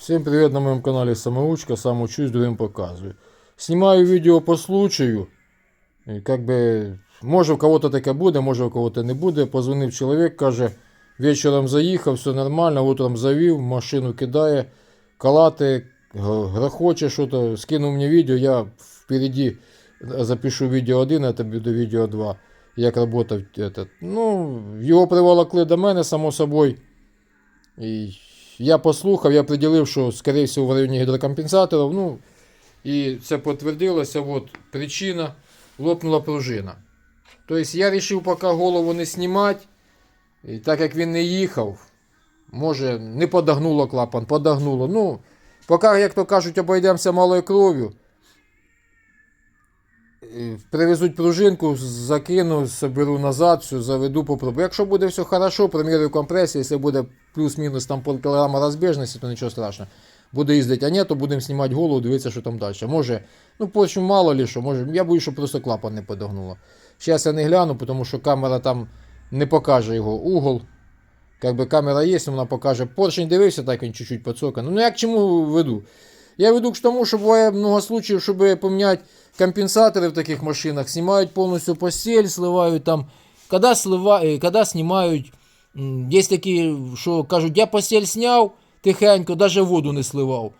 Всем привет на моем канале Самоучка, сам учусь, другим показываю. Снимаю видео по случаю. І как би, може в кого-то таке буде, може в кого-то не буде. Позвонив чоловік, каже, вечором заїхав, все нормально, утром завів, машину кидає, калати, грохоче що-то. Скинув мені відео, я впереді запишу відео 1, а тобі до відео 2. Як работав этот. Ну, його приволокли до мене, само собою. І я послухав, я приділив, що, скоріше всього, в районі гідрокомпенсаторів. Ну, і це підтвердилося. От причина. Лопнула пружина. Тобто я вирішив поки голову не знімати. І так як він не їхав, може не подогнуло клапан, подогнуло. Ну, поки, як то кажуть, обійдемося малою кров'ю. Привезуть пружинку, закину, соберу назад, все, заведу, попробую. Якщо буде все хорошо, примірю компресію, якщо буде плюс-мінус там полкілограма розбіжності, то нічого страшного. Буде їздити, а ні, то будемо знімати голову, дивитися, що там далі. Може, ну потім мало ли що, може, я боюсь, щоб просто клапан не подогнуло. Зараз я не гляну, тому що камера там не покаже його угол. Якби камера є, вона покаже. Поршень дивився, так він чуть-чуть поцоканий. Ну я к чому веду? Я веду к тому, що буває много случаїв, щоб поміняти компенсаторы в таких машинах, снимают полностью постель, сливают там. Когда снимают, есть такие, что кажут, я постель сняв, тихенько, даже воду не сливав.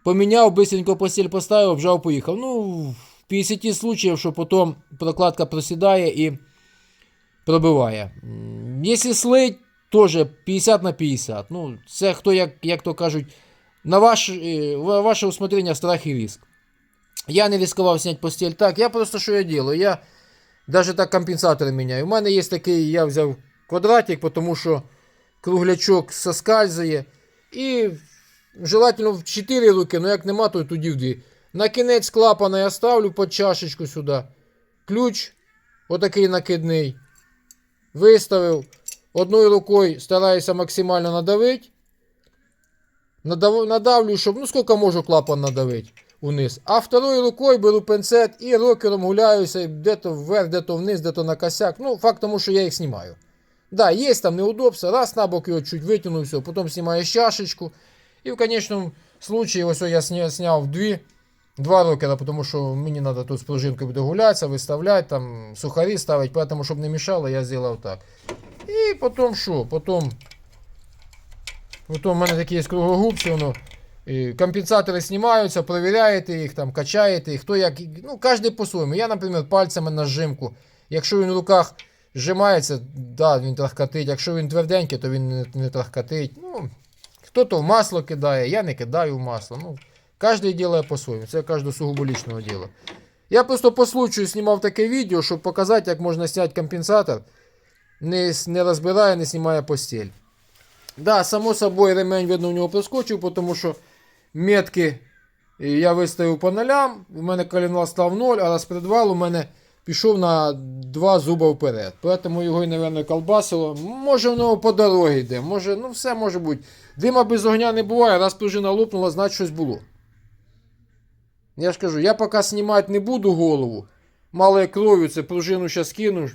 Поменяв, быстренько постель поставив, обжав, поїхав. Ну, в 50 случаев, що потім прокладка просідає і пробиває. Якщо слить, теж 50 на 50. Ну, це хто, як то кажуть, на ваше усмотрення страх і риск. Я не рисковал снять постель так. Я просто что я делаю? Я даже так компенсаторы меняю. У мене є такий, я взяв квадратик, потому що круглячок соскальзує. І желательно в 4 руки, но як нема, то тоді в 2. На кінець клапана я ставлю під чашечку сюди. Ключ, отакий накидний. Виставив. Одною рукою стараюся максимально надавити. Надавлю, щоб, ну скільки можу клапан надавити униз. А второю рукою беру пинцет і рокером гуляюся, де-то вверх, де-то вниз, де-то на косяк. Ну, факт тому, що я їх знімаю. Да, є там неудобства, раз на бок його чуть витягнув, все, потім знімаєш чашечку. І в конечному случаї, ось я зняв два рокера, тому що мені треба тут з пружинкою буде гулятися, виставляти, там сухарі ставити, тому щоб не мішало, я зробив так. І потім що? Потім у мене такі є круглогубці, воно. Компенсатори знімаються, перевіряєте їх, там, качаєте їх, хто як, ну, кожен по-своєму. Я, наприклад, пальцями на зжимку. Якщо він в руках зжимається, да, він трахкотить. Якщо він тверденький, то він не трахкотить. Ну, хто-то в масло кидає, я не кидаю в масло. Ну, кожен робить по-своєму. Це кожного сугубо лічного діла. Я просто по случаю знімав таке відео, щоб показати, як можна зняти компенсатор, не розбирає, не знімає постель. Да, само собою ремень, видно, у нього проскочив, тому що метки я виставив по нолям, у мене коленвал став 0, а розпредвал у мене пішов на 2 зуба вперед. Тому його, мабуть, колбасило. Може, воно по дорозі йде, може, ну все може бути. Дима без огня не буває, раз пружина лопнула, значить щось було. Я ж кажу, я поки знімати не буду голову, малою кров'ю, це пружину зараз кину,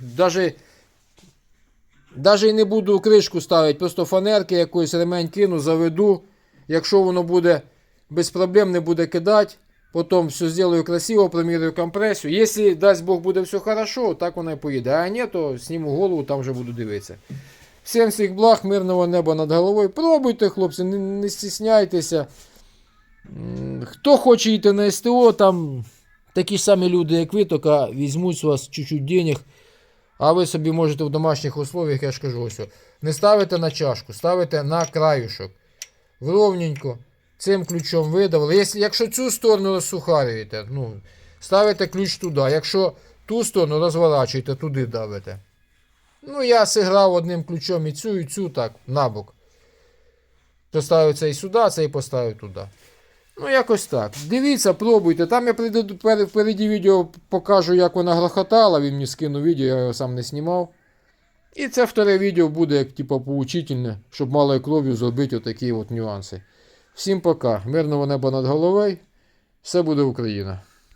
Даже і не буду кришку ставити, просто фанерки якоїсь, ремень кину, заведу. Якщо воно буде без проблем, не буде кидати. Потім все зроблю красиво, промірюю компресію. Якщо, дасть Бог, буде все хорошо, так воно і поїде. А ні, то зніму голову, там вже буду дивитися. Всім всіх благ, мирного неба над головою. Пробуйте, хлопці, не стісняйтеся. Хто хоче йти на СТО, там такі ж самі люди, як ви, тільки візьмуть з вас чуть-чуть денег. А ви собі можете в домашніх условиях, я ж кажу, ось, не ставите на чашку, ставите на краюшок. Ровненько. Цим ключом видавили. Якщо цю сторону розсухарюєте, ну, ставите ключ туди. Якщо ту сторону розворачуєте, туди давите. Ну, я зіграв одним ключом і цю так, набок. Поставив цей сюди, цей поставив туди. Ну, якось так. Дивіться, пробуйте. Там я впереді відео покажу, як вона грохотала. Він мені скинув відео, я його сам не знімав. І це вторе відео буде, як типу, поучительне, щоб малою кров'ю зробити отакі от нюанси. Всім пока. Мирного неба над головою. Все буде Україна.